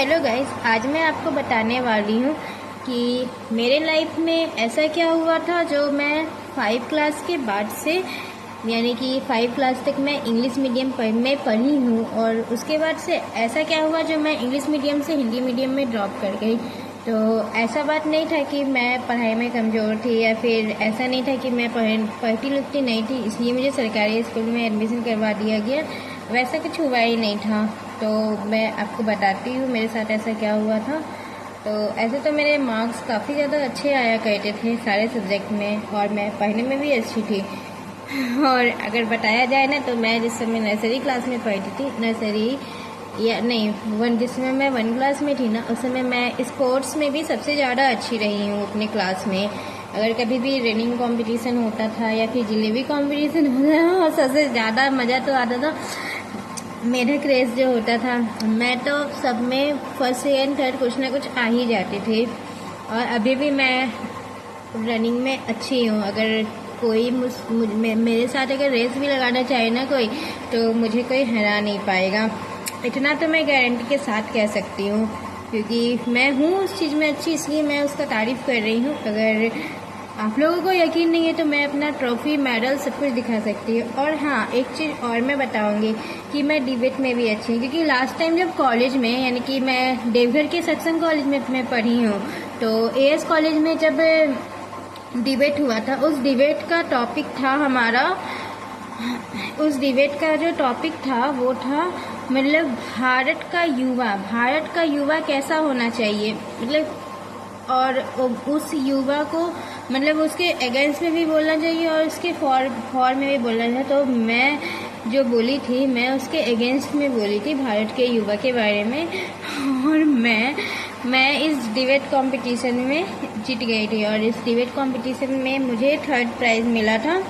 Hello guys, आज मैं आपको बताने वाली हूँ कि मेरे लाइफ में ऐसा क्या हुआ था जो मैं 5 क्लास के बाद से यानी कि 5 क्लास तक मैं इंग्लिश मीडियम में पढ़ी हूँ और उसके बाद से ऐसा क्या हुआ जो मैं इंग्लिश मीडियम से हिंदी मीडियम में ड्रॉप कर गई। तो ऐसा बात नहीं था कि मैं पढ़ाई में कमज़ोर थी या फिर ऐसा नहीं था कि मैं पढ़ती लिखती नहीं थी इसलिए मुझे सरकारी स्कूल में एडमिशन करवा दिया गया। वैसा कुछ हुआ ही नहीं था। तो मैं आपको बताती हूँ मेरे साथ ऐसा क्या हुआ था। तो ऐसे तो मेरे मार्क्स काफ़ी ज़्यादा अच्छे आया करते थे सारे सब्जेक्ट में और मैं पढ़ने में भी अच्छी थी। और अगर बताया जाए ना तो मैं जिस समय नर्सरी क्लास में पढ़ती थी, नर्सरी या नहीं जिस समय मैं 1 क्लास में थी ना, उस समय मैं स्पोर्ट्स में भी सबसे ज़्यादा अच्छी रही हूँ अपने क्लास में। अगर कभी भी रनिंग कंपटीशन होता था या फिर जलेबी कंपटीशन होता था और सबसे ज़्यादा मज़ा तो आता था मेढक रेस जो होता था। मैं तो सब में फर्स्ट सेकंड थर्ड कुछ ना कुछ आ ही जाती थी और अभी भी मैं रनिंग में अच्छी हूँ। अगर कोई मेरे साथ अगर रेस भी लगाना चाहे ना कोई, तो मुझे कोई हरा नहीं पाएगा। इतना तो मैं गारंटी के साथ कह सकती हूँ क्योंकि मैं हूँ उस चीज़ में अच्छी, इसलिए मैं उसका तारीफ़ कर रही हूँ। अगर आप लोगों को यकीन नहीं है तो मैं अपना ट्रॉफी मेडल सब कुछ दिखा सकती हूँ। और हाँ, एक चीज़ और मैं बताऊँगी कि मैं डिबेट में भी अच्छी हूँ क्योंकि लास्ट टाइम जब कॉलेज में यानी कि मैं देवघर के सत्संग कॉलेज में मैं पढ़ी हूँ, तो एएस कॉलेज में जब डिबेट हुआ था, उस डिबेट का टॉपिक था हमारा, उस डिबेट का जो टॉपिक था वो था मतलब भारत का युवा कैसा होना चाहिए, मतलब और उस युवा को मतलब उसके अगेंस्ट में भी बोलना चाहिए और उसके फॉर में भी बोलना चाहिए। तो मैं जो बोली थी मैं उसके अगेंस्ट में बोली थी भारत के युवा के बारे में और मैं इस डिबेट कंपटीशन में जीत गई थी और इस डिबेट कंपटीशन में मुझे 3rd प्राइज़ मिला था।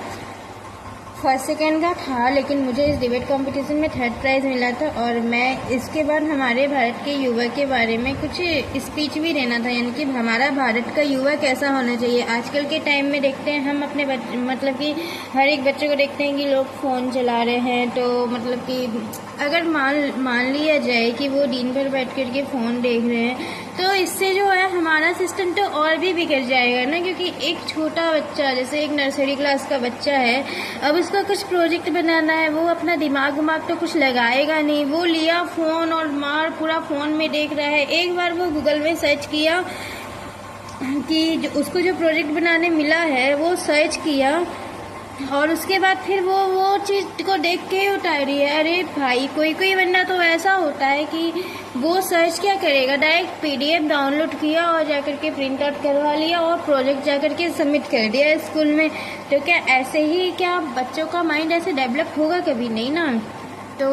फर्स्ट सेकेंड का था लेकिन मुझे इस डिबेट कंपटीशन में 3rd प्राइज़ मिला था और मैं इसके बाद हमारे भारत के युवा के बारे में कुछ स्पीच भी देना था, यानी कि हमारा भारत का युवा कैसा होना चाहिए। आजकल के टाइम में देखते हैं हम अपने मतलब कि हर एक बच्चे को देखते हैं कि लोग फ़ोन चला रहे हैं। तो मतलब कि अगर मान लिया जाए कि वो दिन भर बैठ कर के फ़ोन देख रहे हैं तो इससे जो है हमारा सिस्टम तो और भी बिगड़ जाएगा ना, क्योंकि एक छोटा बच्चा जैसे एक नर्सरी क्लास का बच्चा है, अब उसका कुछ प्रोजेक्ट बनाना है, वो अपना दिमाग तो कुछ लगाएगा नहीं। वो लिया फ़ोन और पूरा फ़ोन में देख रहा है। एक बार वो गूगल में सर्च किया कि उसको जो प्रोजेक्ट बनाने मिला है वो सर्च किया और उसके बाद फिर वो चीज़ को देख के उतार रही है। अरे भाई, कोई बंदा तो ऐसा होता है कि वो सर्च क्या करेगा, डायरेक्ट पीडीएफ डाउनलोड किया और जाकर के प्रिंट आउट करवा लिया और प्रोजेक्ट जाकर के सबमिट कर दिया स्कूल में। तो क्या ऐसे ही क्या बच्चों का माइंड ऐसे डेवलप होगा? कभी नहीं ना। तो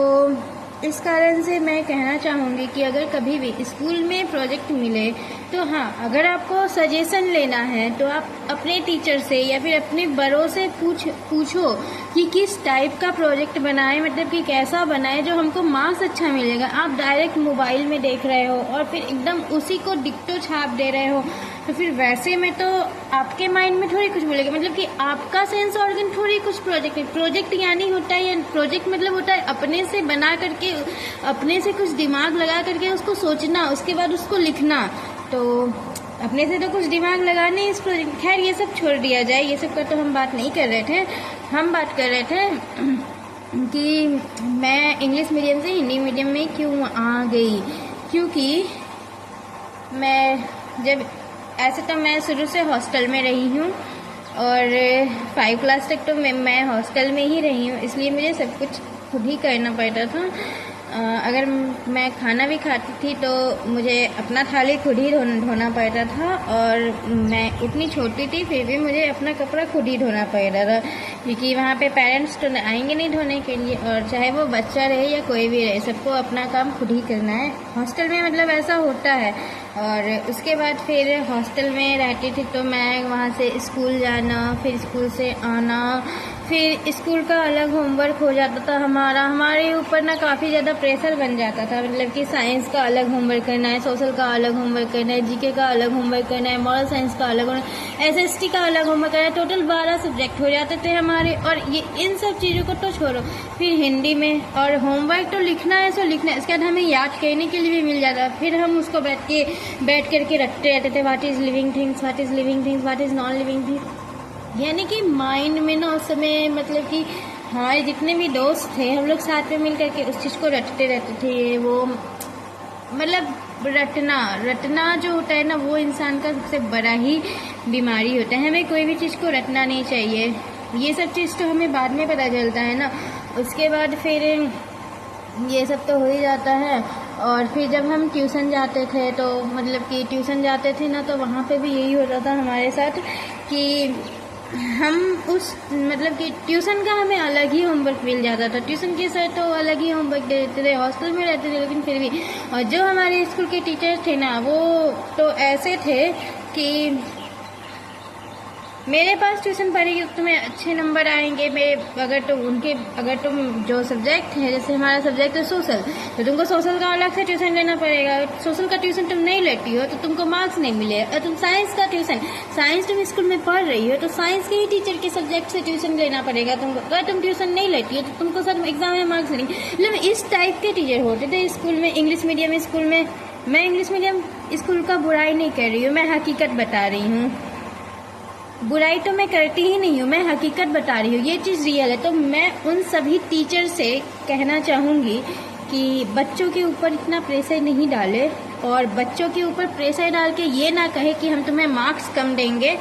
इस कारण से मैं कहना चाहूँगी कि अगर कभी भी स्कूल में प्रोजेक्ट मिले तो हाँ, अगर आपको सजेशन लेना है तो आप अपने टीचर से या फिर अपने बड़ों से पूछो कि किस टाइप का प्रोजेक्ट बनाए, मतलब कि कैसा बनाए जो हमको मार्क्स अच्छा मिलेगा। आप डायरेक्ट मोबाइल में देख रहे हो और फिर एकदम उसी को डिक्टो छाप दे रहे हो, तो फिर वैसे में तो आपके माइंड में थोड़ी कुछ बोलेगा, मतलब कि आपका सेंस ऑर्गन थोड़ी कुछ प्रोजेक्ट यानी होता है, या प्रोजेक्ट मतलब होता है अपने से बना करके अपने से कुछ दिमाग लगा करके उसको सोचना, उसके बाद उसको लिखना। तो अपने से तो कुछ दिमाग लगाने इस प्रोजेक्ट। खैर, ये सब छोड़ दिया जाए, ये सब का तो हम बात नहीं कर रहे थे। हम बात कर रहे थे कि मैं इंग्लिश मीडियम से हिंदी मीडियम में क्यों आ गई। क्योंकि मैं ऐसे तो मैं शुरू से हॉस्टल में रही हूँ और 5 क्लास तक तो मैं हॉस्टल में ही रही हूँ, इसलिए मुझे सब कुछ खुद ही करना पड़ता था। अगर मैं खाना भी खाती थी तो मुझे अपना थाली खुद ही धोना पड़ता था और मैं इतनी छोटी थी फिर भी मुझे अपना कपड़ा खुद ही धोना पड़ता था क्योंकि वहाँ पे पेरेंट्स तो आएंगे नहीं धोने के लिए, और चाहे वो बच्चा रहे या कोई भी रहे, सबको अपना काम खुद ही करना है। हॉस्टल में मतलब ऐसा होता है। और उसके बाद फिर हॉस्टल में रहती थी तो मैं वहाँ से स्कूल जाना, फिर स्कूल से आना, फिर स्कूल का अलग होमवर्क हो जाता था हमारे ऊपर ना काफ़ी ज़्यादा प्रेशर बन जाता था। मतलब कि साइंस का अलग होमवर्क करना है, सोशल का अलग होमवर्क करना है, जीके का अलग होमवर्क करना है, मॉरल साइंस का अलग होना है, एसएसटी का अलग होमवर्क करना है। टोटल 12 सब्जेक्ट हो जाते थे हमारे। और ये इन सब चीज़ों को तो छोड़ो, फिर हिंदी में और होमवर्क तो लिखना है सो लिखना है, इसके बाद हमें याद करने के लिए भी मिल जाता। फिर हम उसको बैठ करके रखते रहते थे, what is living things, what is living things, what is non living things. यानी कि माइंड में ना उस समय मतलब कि हमारे जितने भी दोस्त थे हम लोग साथ में मिल करके उस चीज़ को रटते रहते थे। वो मतलब रटना जो होता है ना, वो इंसान का सबसे बड़ा ही बीमारी होता है। हमें कोई भी चीज़ को रटना नहीं चाहिए। ये सब चीज़ तो हमें बाद में पता चलता है ना। उसके बाद फिर ये सब तो हो ही जाता है। और फिर जब हम ट्यूशन जाते थे तो मतलब कि ट्यूशन जाते थे ना, तो वहाँ पे भी यही होता था हमारे साथ कि हम उस मतलब कि ट्यूशन का हमें अलग ही होमवर्क मिल जाता था। ट्यूशन के सर तो अलग ही होमवर्क दे देते थे, हॉस्टल में रहते थे लेकिन फिर भी। और जो हमारे स्कूल के टीचर थे ना, वो तो ऐसे थे कि मेरे पास ट्यूशन पढ़ेगी तो तुम्हें अच्छे नंबर आएंगे। अगर तुम जो सब्जेक्ट है, जैसे हमारा सब्जेक्ट है सोशल, तो तुमको सोशल का अलग से ट्यूशन लेना पड़ेगा। सोशल का ट्यूशन तुम नहीं लेती हो तो तुमको मार्क्स नहीं मिलेगा। और तुम साइंस का ट्यूशन, साइंस तुम स्कूल में पढ़ रही हो तो साइंस के ही टीचर के सब्जेक्ट से ट्यूशन लेना पड़ेगा तुमको। अगर तुम ट्यूशन नहीं लेती हो तो तुमको सर एग्जाम में मार्क्स नहीं। मतलब इस टाइप के टीचर होते थे स्कूल में। इंग्लिश मीडियम स्कूल में, मैं इंग्लिश मीडियम स्कूल का बुराई नहीं कर रही हूँ, मैं हकीकत बता रही हूँ। बुराई तो मैं करती ही नहीं हूँ, मैं हकीकत बता रही हूँ, ये चीज़ रियल है। तो मैं उन सभी टीचर से कहना चाहूँगी कि बच्चों के ऊपर इतना प्रेशर नहीं डाले, और बच्चों के ऊपर प्रेशर डाल के ये ना कहे कि हम तुम्हें मार्क्स कम देंगे।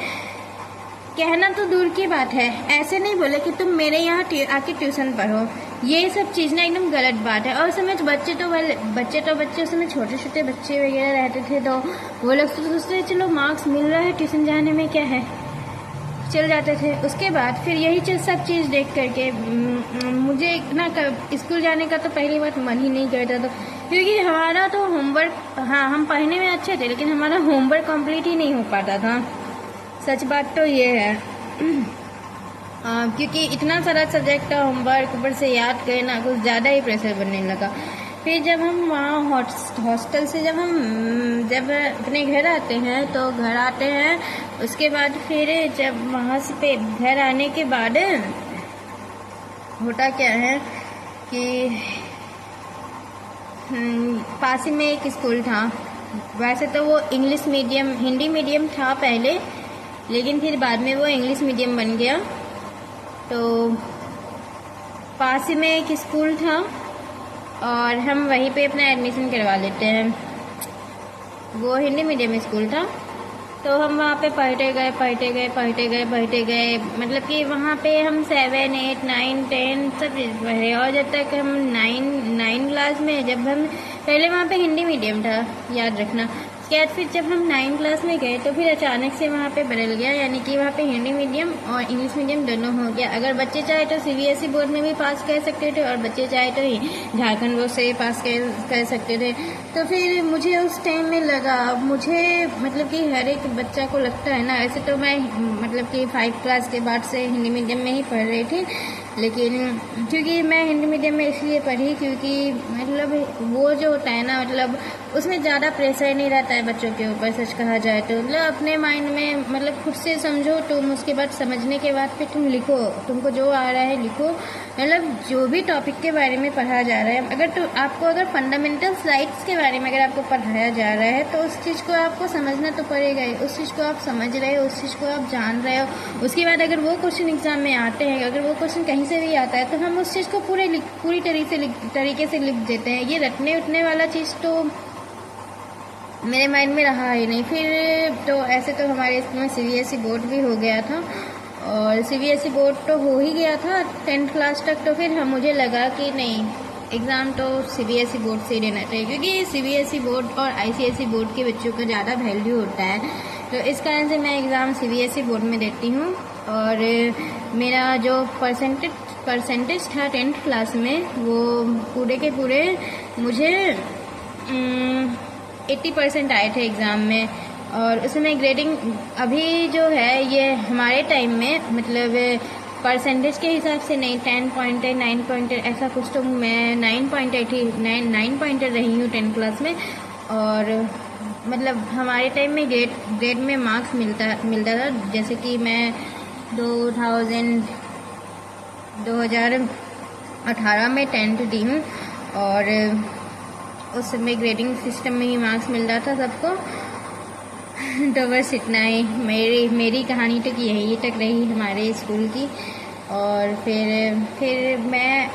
कहना तो दूर की बात है, ऐसे नहीं बोले कि तुम मेरे यहाँ आके ट्यूशन पढ़ो। ये सब चीज़ ना एकदम गलत बात है। और उस समय बच्चे उस समय छोटे छोटे बच्चे वगैरह रहते थे, तो वो लोग तो सोचते चलो मार्क्स मिल रहा है ट्यूशन जाने में क्या है, चल जाते थे। उसके बाद फिर यही सब चीज़ देख करके मुझे इतना स्कूल जाने का तो पहली बात मन ही नहीं करता था, क्योंकि हमारा तो होमवर्क, हाँ हम पढ़ने में अच्छे थे लेकिन हमारा होमवर्क कंप्लीट ही नहीं हो पाता था। सच बात तो ये है। क्योंकि इतना सारा सब्जेक्ट का होमवर्क ऊपर से याद करना कुछ ज़्यादा ही प्रेशर बनने लगा। फिर जब हम वहाँ हॉस्टल से जब अपने घर आते हैं तो घर आते हैं, उसके बाद फिर जब वहाँ से घर आने के बाद होता क्या है कि पास ही में एक स्कूल था। वैसे तो वो इंग्लिश मीडियम, हिंदी मीडियम था पहले, लेकिन फिर बाद में वो इंग्लिश मीडियम बन गया। तो पास ही में एक स्कूल था और हम वहीं पे अपना एडमिशन करवा लेते हैं। वो हिंदी मीडियम स्कूल था, तो हम वहाँ पे पढ़ते गए। मतलब कि वहाँ पे हम 7, 8, 9, 10 सब पढ़े। और जब तक हम 9 क्लास में, जब हम पहले वहाँ पे हिंदी मीडियम था, याद रखना। उसके बाद फिर जब हम 9 क्लास में गए तो फिर अचानक से वहाँ पे बदल गया, यानी कि वहाँ पे हिंदी मीडियम और इंग्लिश मीडियम दोनों हो गया। अगर बच्चे चाहे तो सीबीएसई बोर्ड में भी पास कर सकते थे और बच्चे चाहे तो ही झारखंड बोर्ड से पास कर सकते थे। तो फिर मुझे उस टाइम में लगा, मुझे मतलब कि हर एक बच्चा को लगता है ना, ऐसे तो मैं मतलब कि 5 क्लास के बाद से हिंदी मीडियम में ही पढ़ रही थी, लेकिन क्योंकि मैं हिंदी मीडियम में इसलिए पढ़ी क्योंकि मतलब वो जो होता है ना, मतलब उसमें ज़्यादा प्रेशर नहीं रहता है बच्चों के ऊपर। सच कहा जाए तो मतलब अपने माइंड में मतलब खुद से समझो तुम, उसके बाद समझने के बाद फिर तुम लिखो, तुमको जो आ रहा है लिखो। मतलब जो भी टॉपिक के बारे में पढ़ा जा रहा है, अगर तो आपको अगर फंडामेंटल राइट्स के बारे में अगर आपको पढ़ाया जा रहा है तो उस चीज़ को आपको समझना तो पड़ेगा ही। उस चीज़ को आप समझ रहे हो, उस चीज़ को आप जान रहे हो। उसके बाद अगर वो क्वेश्चन एग्जाम में आते हैं, अगर वो क्वेश्चन कहीं से भी आता है तो हम उस चीज़ को पूरी तरीके से लिख देते हैं। ये रटने उठने वाला चीज़ तो मेरे माइंड में रहा ही नहीं। फिर तो ऐसे तो हमारे इसमें सीबीएसई बोर्ड भी हो गया था, और सीबीएसई बोर्ड तो हो ही गया था 10th क्लास तक। तो फिर मुझे लगा कि नहीं, एग्ज़ाम तो सीबीएसई बोर्ड से ही देना चाहिए, क्योंकि सीबीएसई बोर्ड और आईसीएसई बोर्ड के बच्चों का ज़्यादा वैल्यू होता है। तो इस कारण से मैं एग्ज़ाम सीबीएसई बोर्ड में देती हूँ। और मेरा जो परसेंटेज था 10th क्लास में, वो पूरे के पूरे मुझे 80% आए थे एग्ज़ाम में। और उसमें ग्रेडिंग अभी जो है ये हमारे टाइम में मतलब परसेंटेज के हिसाब से नहीं, 10 पॉइंटर 9 पॉइंटर ऐसा कुछ, तो मैं 9 पॉइंटर रही हूँ 10 क्लास में। और मतलब हमारे टाइम में ग्रेड में मार्क्स मिलता था। जैसे कि मैं 2018 में 10th दी हूँ, और उस समय ग्रेडिंग सिस्टम में ही मार्क्स मिल रहा था सबको। तो बस इतना ही मेरी कहानी तक यही तक रही हमारे स्कूल की। और फिर मैं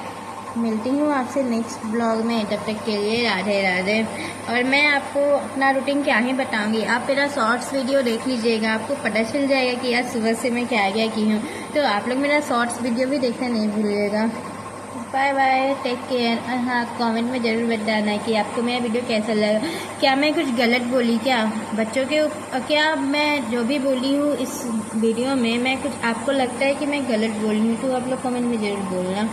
मिलती हूँ आपसे नेक्स्ट ब्लॉग में। तब तक के लिए राधे राधे। और मैं आपको अपना रूटीन क्या ही बताऊंगी, आप मेरा शॉर्ट्स वीडियो देख लीजिएगा, आपको पता चल जाएगा कि आज सुबह से मैं क्या की हूँ। तो आप लोग मेरा शॉर्ट्स वीडियो भी देखना नहीं भूलिएगा। Bye bye, take care. और हाँ, कमेंट में ज़रूर बताना कि आपको मेरा वीडियो कैसा लगा। क्या मैं कुछ गलत बोली क्या बच्चों के क्या मैं जो भी बोली हूँ इस वीडियो में, मैं कुछ आपको लगता है कि मैं गलत बोली हूँ, तो आप लोग कमेंट में ज़रूर बोलना।